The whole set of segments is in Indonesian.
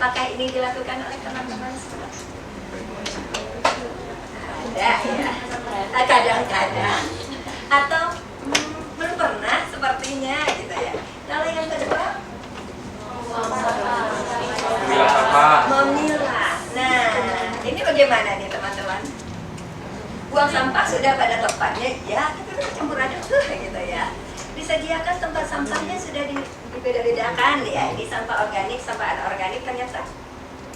Apakah ini dilakukan oleh teman-teman semua? Ada ya, kadang-kadang. Atau belum pernah sepertinya gitu ya. Kalau yang kedua, memilah. Nah, ini bagaimana nih teman-teman? Buang sampah sudah pada tempatnya, ya kita campur aduk gitu ya. Disediakan tempat sampahnya sudah dibeda-bedakan ya. Ini sampah organik, sampah anorganik ternyata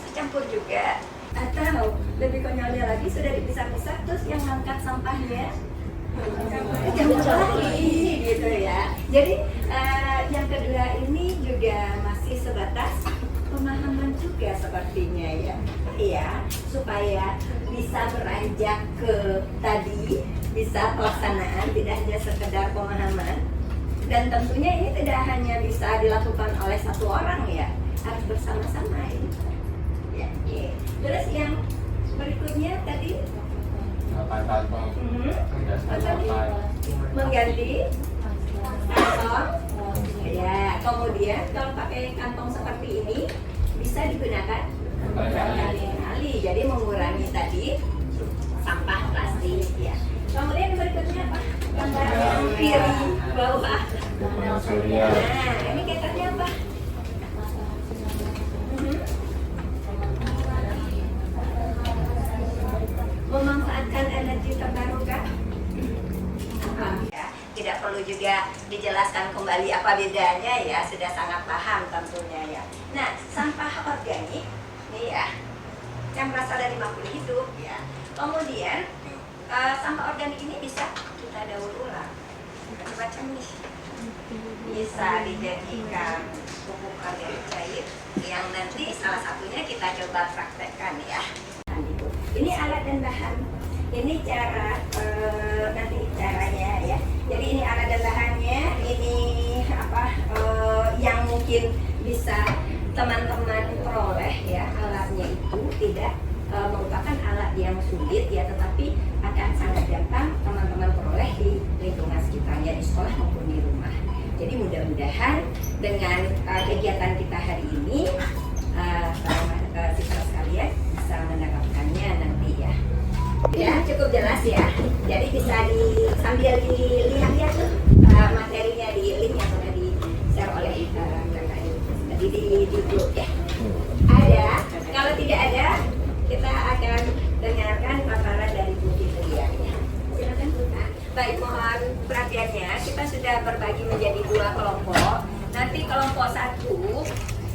tercampur juga. Atau lebih konyolnya lagi sudah dipisah-pisah, terus yang ngangkat sampahnya campur lagi gitu ya. Jadi yang kedua ini juga masih sebatas pemahaman juga sepertinya ya. Iya, supaya bisa beranjak ke tadi, bisa pelaksanaan, tidak hanya sekedar pemahaman. Dan tentunya ini tidak hanya bisa dilakukan oleh satu orang ya, harus bersama-sama ini. Ya, ya. Terus yang berikutnya tadi mengganti kantong. Ya, kemudian kalau pakai kantong seperti ini bisa digunakan berkali-kali, jadi mengurangi tadi sampah plastik ya. Kemudian berikutnya apa? Gambar yang kiri bawah. Nah, ini kaitannya apa? Memanfaatkan energi terbarukan. Ya, tidak perlu juga dijelaskan kembali apa bedanya ya, sudah sangat paham tentunya ya. Nah, sampah organik nih ya, yang berasal dari makhluk hidup ya. Kemudian sampah organik ini bisa kita daur ulang macam-macam nih. Bisa dijadikan pupuk organik cair yang nanti salah satunya kita coba praktekkan ya. Ini alat dan bahan. Ini cara nanti caranya ya. Jadi ini alat dan bahannya. Ini apa yang mungkin bisa teman-teman peroleh ya. Alatnya itu tidak merupakan alat yang sulit ya, tetapi akan sangat gampang teman-teman peroleh di lingkungan sekitarnya, di sekolah maupun di rumah. Jadi mudah-mudahan dengan kegiatan kita hari ini siswa sekalian bisa mendapatkannya nanti ya. Ya, cukup jelas ya. Jadi bisa sambil dilihat-lihat tuh materinya di link yang sudah di-share oleh kakak di grup ya. Ada, kalau tidak ada kita akan dengarkan paparan dari Bu Fitri ya. Silakan Bu. Baik, mohon perhatiannya. Kita sudah berbagi menjadi 2 kelompok. Nanti kelompok 1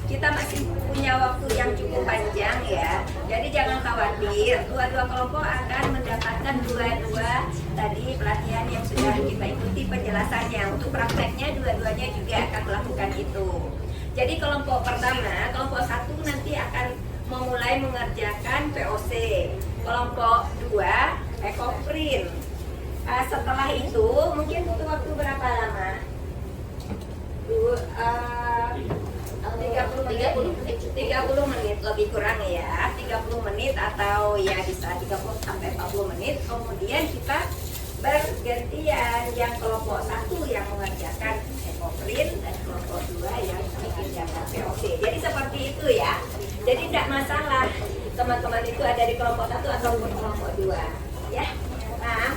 kita masih punya waktu yang cukup panjang ya. Jadi jangan khawatir, dua kelompok akan mendapatkan dua tadi pelatihan yang sudah kita ikuti penjelasannya. Untuk prakteknya dua-duanya juga akan melakukan itu. Jadi kelompok pertama, kelompok 1 nanti akan memulai mengerjakan VOC. Kelompok 2 ekoprint. Setelah itu mungkin butuh waktu berapa lama? 30 menit lebih kurang ya, 30 menit atau ya bisa 30 sampai 40 menit. Kemudian kita bergantian, yang kelompok 1 yang mengerjakan ekoprint dan kelompok 2 yang mengerjakan VOC. Jadi seperti itu ya. Jadi tidak masalah teman-teman itu ada di kelompok 1 ataupun kelompok 2 ya. Nah,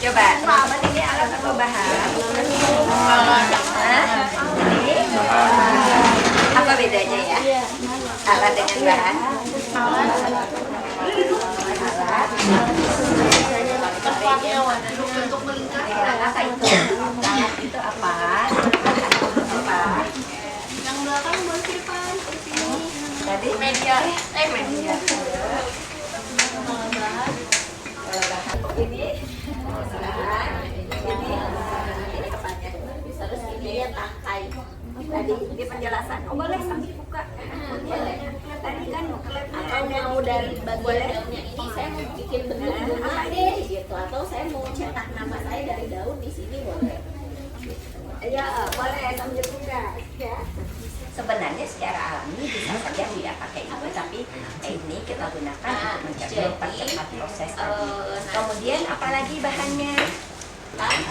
coba, teman-teman ini alat atau bahan? Ini apa bedanya ya? Alat dengan bahan? Untuk melingkar. Apa itu? Itu apa? Apa? Yang belakang bersifat sini. Tadi media. Media. Kalau bahan Ini terus ini ya tangkai. tadi di penjelasan, boleh sambil buka. Tadi kan Atau mau dari bagian daunnya ini saya mau bikin bentuk bunga deh gitu, atau saya mau cetak nama saya dari daun di sini boleh. Ya, boleh sambil buka ya. Sebenarnya secara alami bisa saja tidak pakai itu, tapi ini kita gunakan untuk mempercepat proses tadi. Kemudian apalagi bahannya?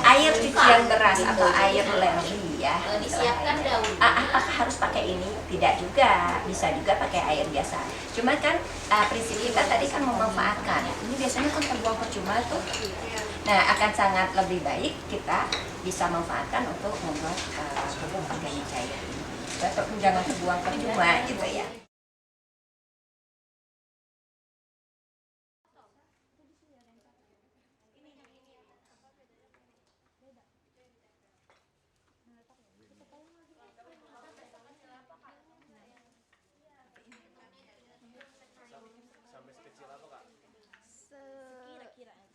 Air cucian beras atau air leri ya. Disiapkan daun. Apakah harus pakai ini? Tidak juga, bisa juga pakai air biasa. Cuma kan prinsip kita tadi kan memanfaatkan. Ini biasanya kan terbuang percuma tuh. Nah, akan sangat lebih baik kita bisa manfaatkan untuk membuat pupuk organik cair ini. Jangan terbuang percuma gitu ya.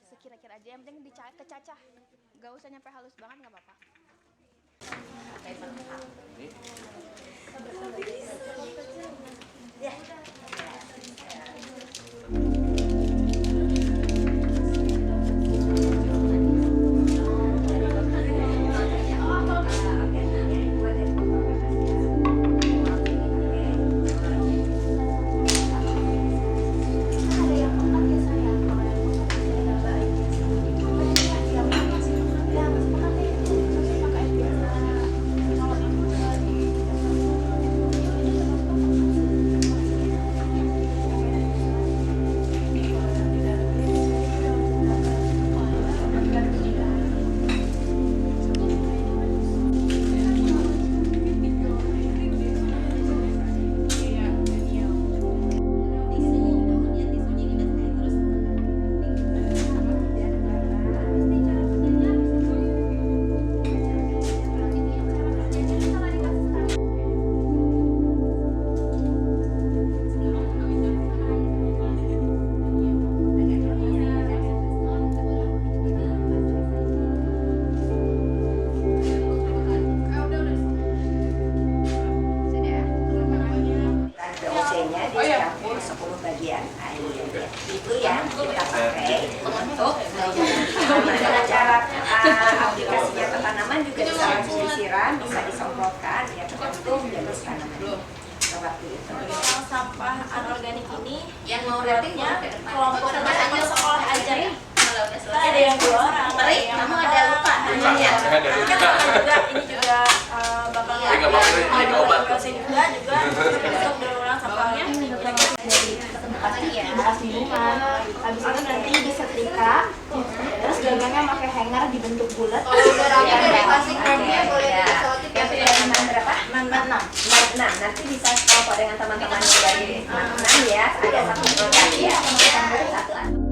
Sekira-kira aja, yang penting kecacah, gak usah nyampe halus banget, gak apa-apa. Dicampur 10 bagian air. Itu yang kita pakai untuk bagaimana cara aplikasinya ke tanaman juga bisa langsung disiram, bisa disemprotkan ya tergantung jenis tanaman. Waktu itu Sampah anorganik ini yang mau ratingnya kelompok hanya sekolah aja ya. Ada yang 2 orang. Teri, kamu ada lupa namanya. Ini juga bakal dioperasi juga untuk berulang sampahnya dari tempatnya ya, bekas minuman. Habis itu nanti disetrika, terus gagangnya pakai hanger dibentuk bulat. Udah rapi dari plastik remnya boleh diselotip ya. berapa? 6. Nanti bisa kelompok dengan teman-teman yang dari 6 ya. Ada satu produk ya. Satu.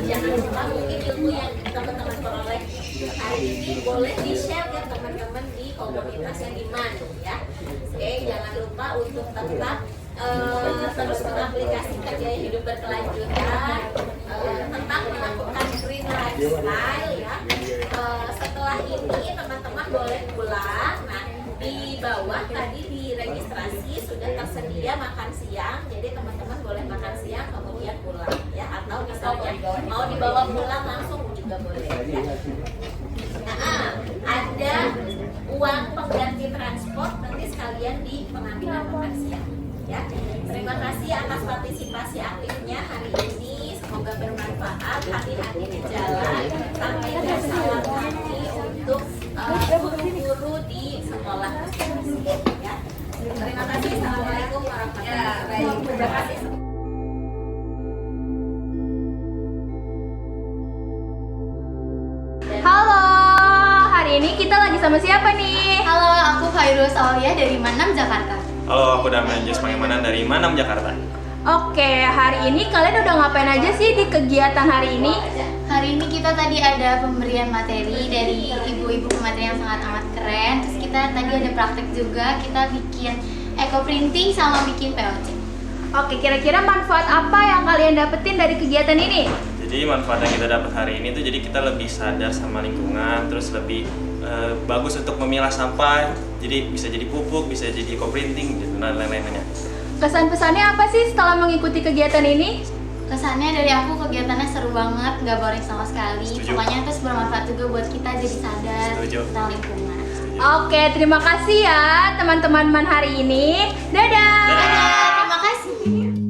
Jangan lupa mungkin ilmu yang teman-teman peroleh hari ini boleh di-share ke teman-teman di komunitas yang di mana ya. Oke, jangan lupa untuk tetap terus mengaplikasikan gaya hidup berkelanjutan tentang melakukan green lifestyle ya. Setelah ini teman-teman boleh pulang. Nah, di bawah tadi di registrasi sudah tersedia makan siang, jadi teman-teman boleh makan siang kemudian pulang ya, atau misalnya mau dibawa pulang langsung juga boleh ya. Nah, ada uang pengganti transport nanti sekalian di pengambilan makan siang ya. Terima kasih atas partisipasi aktifnya hari ini, semoga bermanfaat. Hati-hati di jalan, sampaikan salam kami untuk guru-guru di sekolah ya. Terima kasih. Assalamualaikum warahmatullahi wabarakatuh. Terima kasih. Halo, hari ini kita lagi sama siapa nih? Halo, aku Khairul Aulia dari Manam, Jakarta. Halo, aku Damian Jes Pangemanan dari Manam, Jakarta. Oke, hari ini kalian udah ngapain aja sih di kegiatan hari ini? Hari ini kita tadi ada pemberian materi dari ibu-ibu pemateri yang sangat amat keren. Terus kita tadi ada praktek juga, kita bikin eco printing sama bikin POC. Oke, kira-kira manfaat apa yang kalian dapetin dari kegiatan ini? Jadi manfaat yang kita dapat hari ini tuh jadi kita lebih sadar sama lingkungan, terus lebih bagus untuk memilah sampah. Jadi bisa jadi pupuk, bisa jadi eco-printing gitu, dan lain-lainnya. Kesan-pesannya apa sih setelah mengikuti kegiatan ini? Kesannya dari aku kegiatannya seru banget, nggak boring sama sekali. Setuju. Pokoknya terus bermanfaat juga buat kita jadi sadar Setuju. tentang lingkungan. Oke, terima kasih ya teman-teman Man hari ini. Dadah! Dadah, terima kasih.